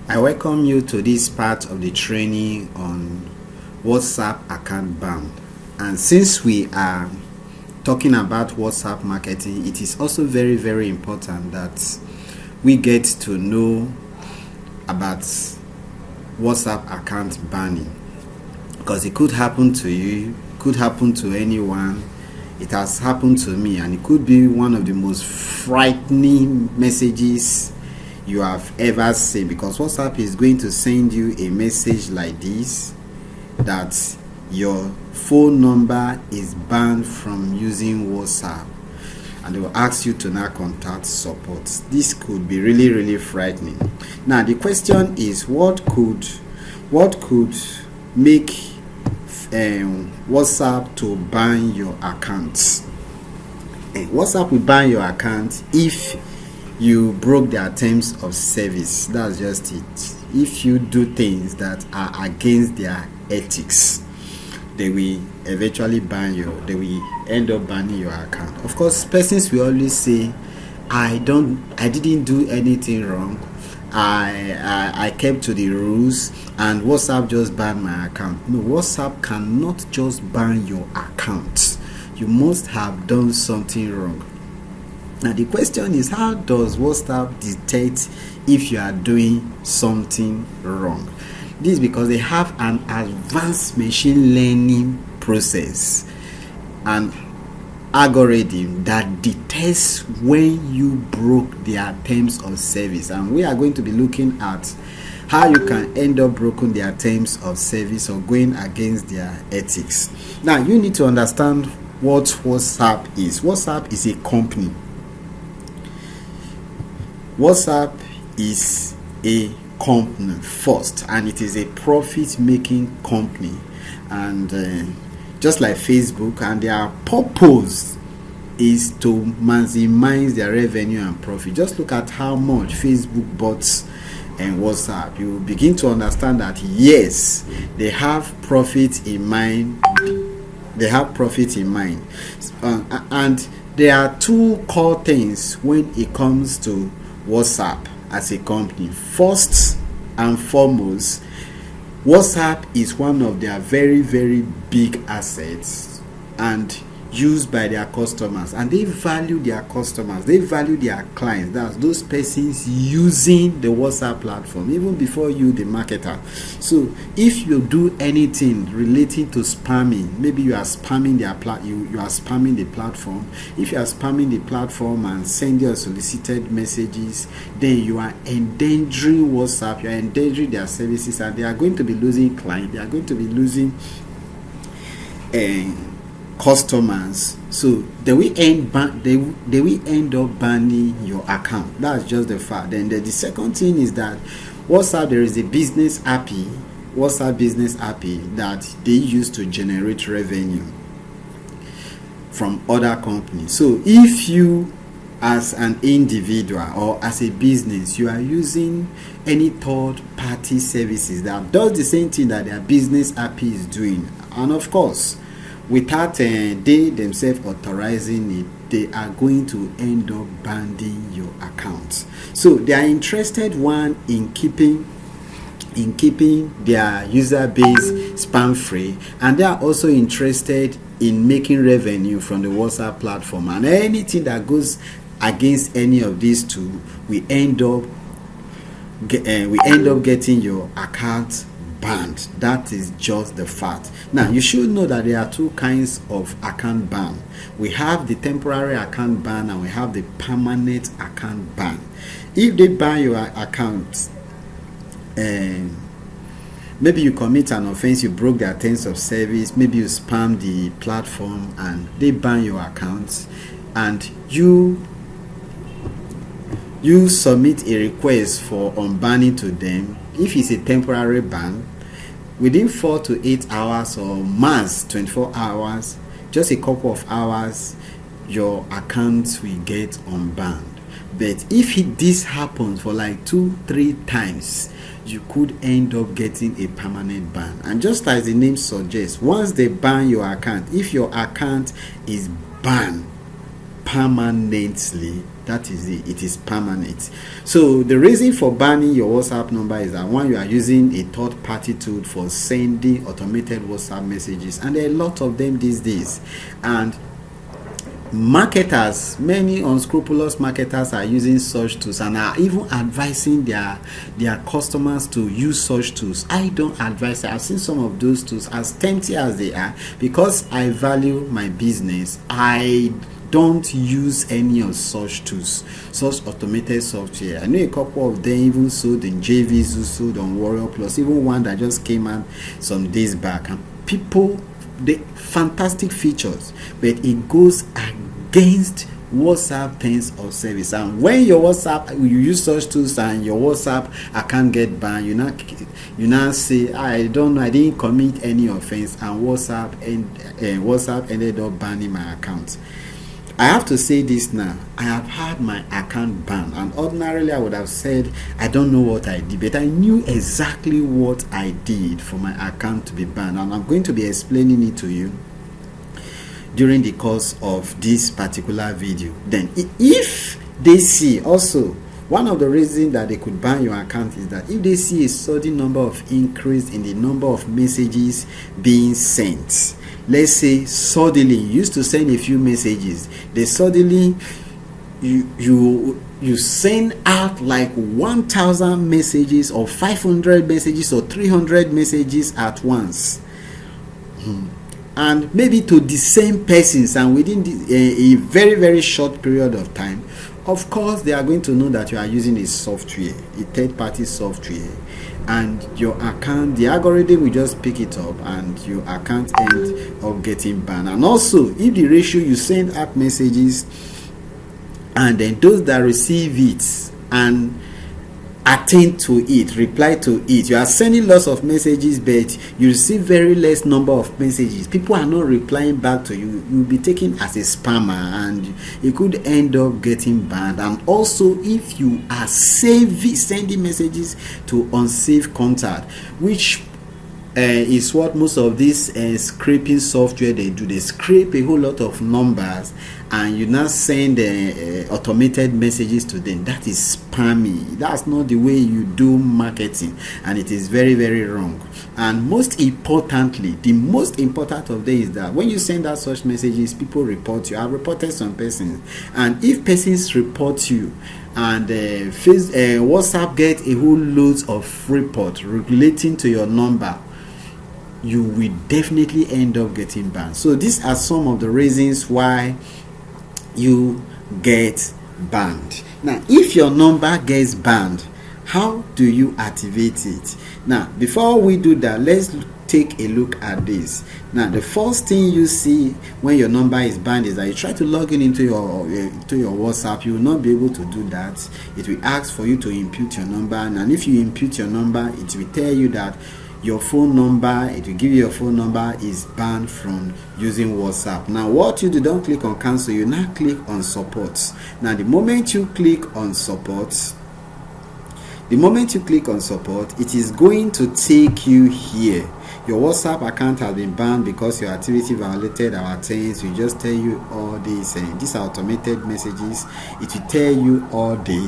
I welcome you to this part of the training on WhatsApp account ban. And since we are talking about WhatsApp marketing, it is also very, very important that we get to know about WhatsApp account banning, because it could happen to you, could happen to anyone. It has happened to me, and it could be one of the most frightening messages you have ever seen, because WhatsApp is going to send you a message like this, that your phone number is banned from using WhatsApp, and they will ask you to now contact support. This could be really, really frightening. Now the question is, what could make WhatsApp to ban your account? WhatsApp will ban your account if you broke their terms of service. That's just it. If you do things that are against their ethics, they will eventually ban you. They will end up banning your account. Of course, persons will always say, I didn't do anything wrong. I kept to the rules, and WhatsApp just banned my account. No, WhatsApp cannot just ban your account. You must have done something wrong. Now the question is, how does WhatsApp detect if you are doing something wrong? This is because they have an advanced machine learning process, an algorithm that detects when you broke their terms of service, and we are going to be looking at how you can end up broken their terms of service or going against their ethics. Now you need to understand what WhatsApp is. WhatsApp is a company. WhatsApp is a company first, and it is a profit-making company, and just like Facebook, and their purpose is to maximize their revenue and profit. Just look at how much Facebook bought and WhatsApp. You will begin to understand that yes, they have profit in mind. They have profit in mind, and there are two core things when it comes to WhatsApp as a company. First and foremost, WhatsApp is one of their very, very big assets and used by their customers, and they value their customers, they value their clients. That's those persons using the WhatsApp platform even before you, the marketer. So if you do anything relating to spamming, maybe you are spamming their you are spamming the platform. If you are spamming the platform and send your solicited messages, then you are endangering WhatsApp, you are endangering their services, and they are going to be losing clients, they are going to be losing customers. So they will end up banning your account. That's just the fact. Then the second thing is that WhatsApp, there is a business API, WhatsApp business API, that they use to generate revenue from other companies. So if you as an individual or as a business, you are using any third party services that does the same thing that their business API is doing, and of course without they themselves authorizing it, they are going to end up banning your account. So they are interested, one, in keeping their user base spam free, and they are also interested in making revenue from the WhatsApp platform, and anything that goes against any of these two, we end up getting your account banned. That is just the fact. Now you should know that there are two kinds of account ban. We have the temporary account ban and we have the permanent account ban. If they ban your account, maybe you commit an offense, you broke their terms of service, maybe you spam the platform and they ban your account, and you submit a request for unbanning to them. If it's a temporary ban, within 4 to 8 hours or max 24 hours, just a couple of hours, your account will get unbanned. But if this happens for like 2-3 times, you could end up getting a permanent ban. And just as the name suggests, once they ban your account, if your account is banned permanently, That is it. It is permanent. So the reason for banning your WhatsApp number is that, one, you are using a third-party tool for sending automated WhatsApp messages, and there are a lot of them these days. And marketers, many unscrupulous marketers, are using such tools and are even advising their customers to use such tools. I don't advise it. I've seen some of those tools, as tempting as they are, because I value my business. I don't use any of such tools, such automated software. I know a couple of them even sold in JVs, who sold on Warrior Plus, even one that just came out some days back, and people, the fantastic features, but it goes against WhatsApp terms of service. And when your WhatsApp, you use such tools and your WhatsApp account get banned, you now say, I don't know, I didn't commit any offense, and WhatsApp ended up banning my account. I have to say this now. I have had my account banned, and ordinarily I would have said I don't know what I did, but I knew exactly what I did for my account to be banned, and I'm going to be explaining it to you during the course of this particular video. Then if they see, also one of the reasons that they could ban your account is that if they see a sudden number of increase in the number of messages being sent, let's say suddenly you used to send a few messages, they suddenly you send out like 1,000 messages or 500 messages or 300 messages at once, and maybe to the same persons, and within a very, very short period of time, of course they are going to know that you are using a software, a third-party software, and your account, the algorithm will just pick it up, and your account ends up getting banned. And also, if the ratio, you send out messages, and then those that receive it and attend to it, reply to it, you are sending lots of messages, but you receive very less number of messages, people are not replying back to you, you'll be taken as a spammer, and you could end up getting banned. And also, if you are sending messages to unsaved contact, which is what most of these scraping software they do, they scrape a whole lot of numbers and you now send automated messages to them. That is spammy. That's not the way you do marketing, and it is very, very wrong. And most importantly, the most important of them is that when you send out such messages, people report you. I've reported some persons, and if persons report you and WhatsApp get a whole load of report relating to your number, you will definitely end up getting banned. So these are some of the reasons why you get banned. Now, if your number gets banned, how do you activate it? Now, before we do that, let's take a look at this. Now, the first thing you see when your number is banned is that you try to log in into your WhatsApp. You will not be able to do that. It will ask for you to input your number, and if you input your number, it will tell you that your phone number, it will give you your phone number is banned from using WhatsApp. Now, what you do, don't click on cancel, you now click on support. Now, the moment you click on support, it is going to take you here. Your WhatsApp account has been banned because your activity violated our terms. We just tell you all these. These are automated messages. It will tell you all this.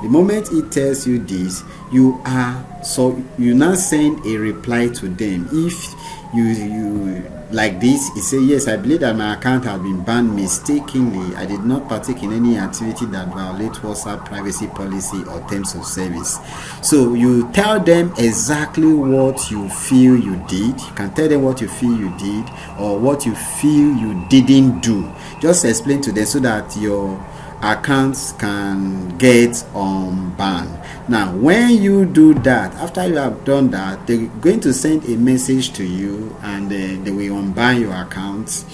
The moment it tells you this, you now send a reply to them. If you like this, it say, yes, I believe that my account has been banned mistakenly. I did not partake in any activity that violates WhatsApp privacy policy or terms of service. So you tell them exactly what you feel you did. You can tell them what you feel you did or what you feel you didn't do. Just explain to them so that your accounts can get unbanned. Now, when you do that, after you have done that, they're going to send a message to you, and they will unban your accounts,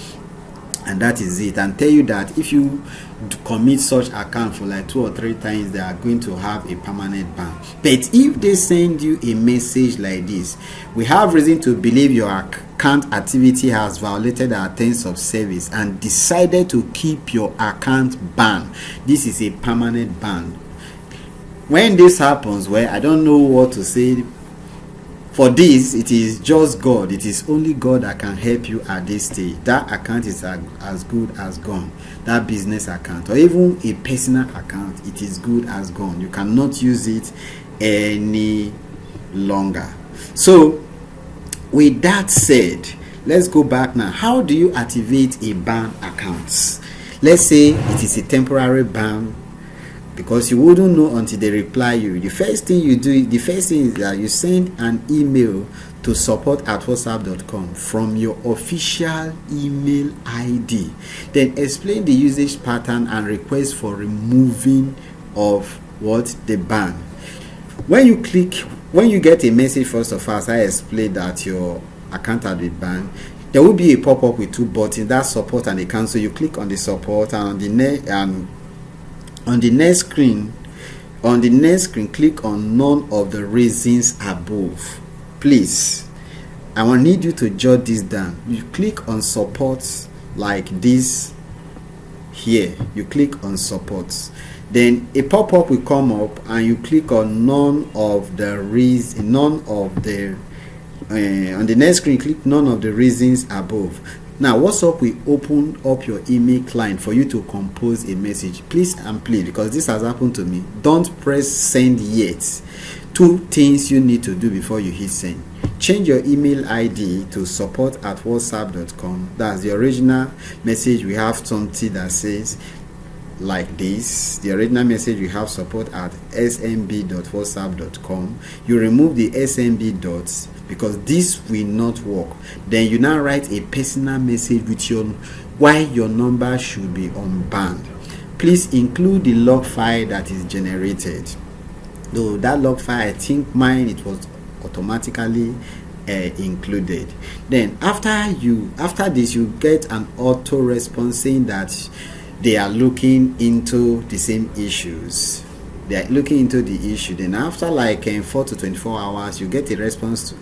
and that is it, and tell you that if you commit such account for like 2 or 3 times, they are going to have a permanent ban. But if they send you a message like this, we have reason to believe your account activity has violated our terms of service and decided to keep your account banned. This is a permanent ban. When this happens, well, I don't know what to say. For this, it is just God. It is only God that can help you at this stage. That account is as good as gone. That business account or even a personal account, it is good as gone. You cannot use it any longer. So with that said, let's go back now. How do you activate a ban account? Let's say it is a temporary ban, because you wouldn't know until they reply you. The first thing is that you send an email to support@whatsapp.com from your official email ID. Then explain the usage pattern and request for removing of the ban. When you get a message, first of all, as I explained that your account has been banned, there will be a pop-up with two buttons, that support and the cancel. You click on the support, and on the next screen, click on none of the reasons above. Please, I will need you to jot this down. You click on support like this here. You click on support. Then a pop-up will come up, and you click on none of the on the next screen, click none of the reasons above. Now, WhatsApp will open up your email client for you to compose a message. Please and please, because this has happened to me, don't press send yet. Two things you need to do before you hit send. Change your email ID to support@whatsapp.com. That's the original message. We have something that says like this. The original message we have support@smb.whatsapp.com. You remove the smb dots because this will not work. Then you now write a personal message with why your number should be unbanned. Please include the log file that is generated. Though that log file, I think mine, it was automatically included. Then after this, you get an auto response saying that they are looking into the same issues. They are looking into the issue. Then after like 4 to 24 hours, you get a response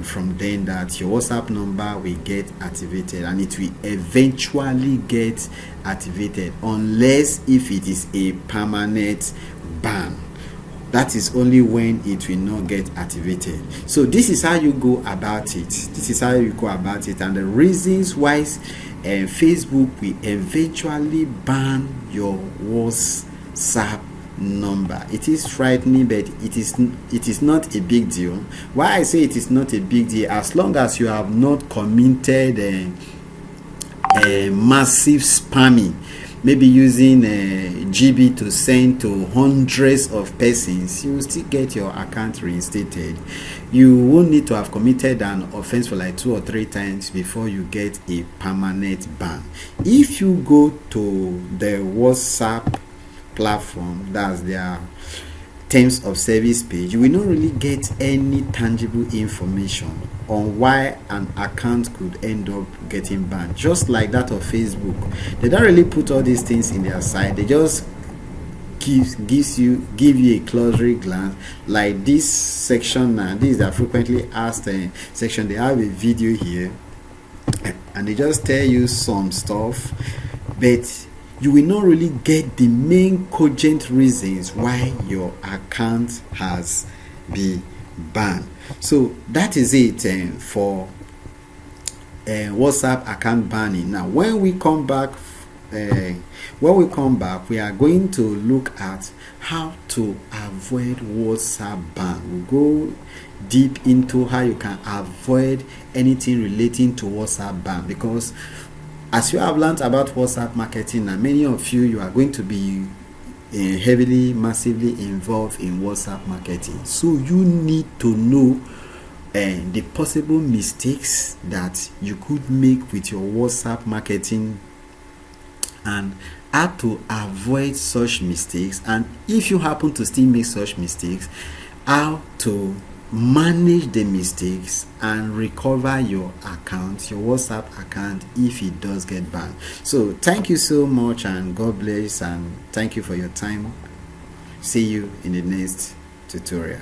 from them that your WhatsApp number will get activated, and it will eventually get activated unless if it is a permanent ban. That is only when it will not get activated. So this is how you go about it. And the reasons why Facebook will eventually ban your WhatsApp number. It is frightening, but it is not a big deal. Why I say it is not a big deal? As long as you have not committed a massive spamming, maybe using GB to send to hundreds of persons, you will still get your account reinstated. You won't need to have committed an offense for like 2 or 3 times before you get a permanent ban. If you go to the WhatsApp platform, that's their terms of service page, you will not really get any tangible information on why an account could end up getting banned. Just like that of Facebook, they don't really put all these things in their site. They just give you a cursory glance, like this section. Now these are frequently asked section. They have a video here, and they just tell you some stuff, but you will not really get the main cogent reasons why your account has been banned. So that is it for WhatsApp account banning. Now when we come back, we are going to look at how to avoid WhatsApp ban. We'll go deep into how you can avoid anything relating to WhatsApp ban, because as you have learned about WhatsApp marketing, and many of you are going to be massively involved in WhatsApp marketing. So you need to know the possible mistakes that you could make with your WhatsApp marketing, and how to avoid such mistakes. And if you happen to still make such mistakes, how to manage the mistakes and recover your account, your WhatsApp account, if it does get banned. So thank you so much, and God bless, and thank you for your time. See you in the next tutorial.